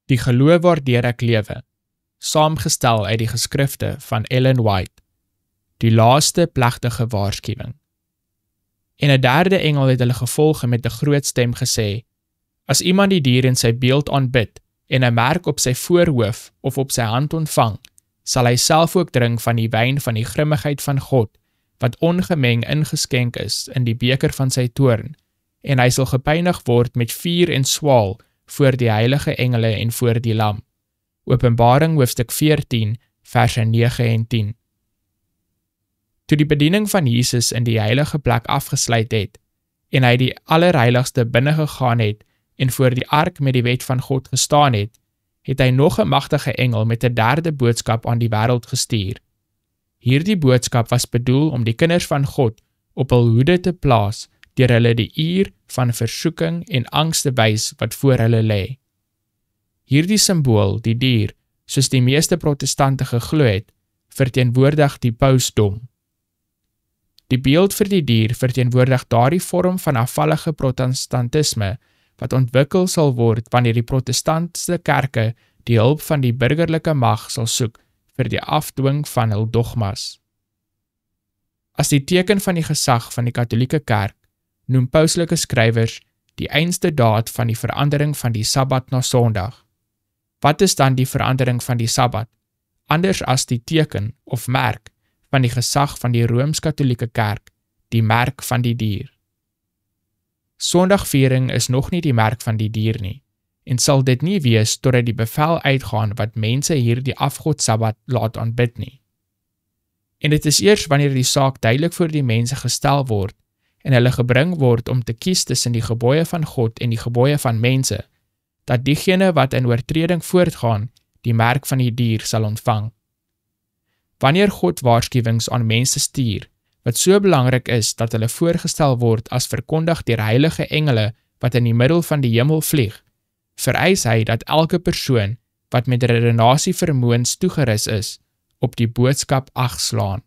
Die geloof waardeur ek lewe, saamgestel uit die geskrifte van Ellen White, die laaste plegtige waarskuwing. En 'n derde engel het hulle gevolge met 'n groot stem gesê, as iemand die dier in sy beeld aanbid en 'n merk op sy voorhoof of op sy hand ontvang, sal hy self ook drink van die wyn van die grimmigheid van God, wat ongemeng ingeskenk is in die beker van sy toorn, en hy sal gepynig word met vuur en swaal voor die heilige engele en voor die lam. Openbaring hoofstuk 14, verse 9 en 10. Toe die bediening van Jesus in die heilige plek afgesluit het, en hy die allerheiligste binnegegaan het, en voor die ark met die wet van God gestaan het, het hy nog 'n magtige engel met 'n derde boodskap aan die wêreld gestuur. Hierdie boodskap was bedoel om die kinders van God op hul hoede te plaas, deur hulle die uur van versoeking en angs te wys wat voor hulle lê. Hierdie simbool, die dier, soos die meeste protestante geglo het, verteenwoordig die pausdom. Die beeld vir die dier verteenwoordig daardie vorm van afvallige protestantisme wat ontwikkel sal word wanneer die protestantse kerke die hulp van die burgerlike mag sal soek vir die afdwing van hul dogmas. As die teken van die gesag van die Katolieke Kerk, noem pauslike skrywers die einste daad van die verandering van die Sabbat na Sondag. Wat is dan die verandering van die Sabbat, anders as die teken of merk van die gesag van die Rooms-Katolieke Kerk, die merk van die dier? Sondagviering is nog nie die merk van die dier nie, en sal dit nie wees totdat die bevel uitgaan wat mense hier die afgod Sabbat laat aanbid nie. En dit is eers wanneer die saak duidelik voor die mense gestel word, en hulle gebring word om te kies tussen die gebooie van God en die gebooie van mense, dat diegene wat in oortreding voortgaan, die merk van die dier sal ontvang. Wanneer God waarskuwings aan mense stuur, wat so belangrik is dat hulle voorgestel word as verkondig deur heilige engele wat in die middel van die hemel vlieg, vereis hy dat elke persoon wat met redenasie vermoëns toegerus is, op die boodskap ag slaan.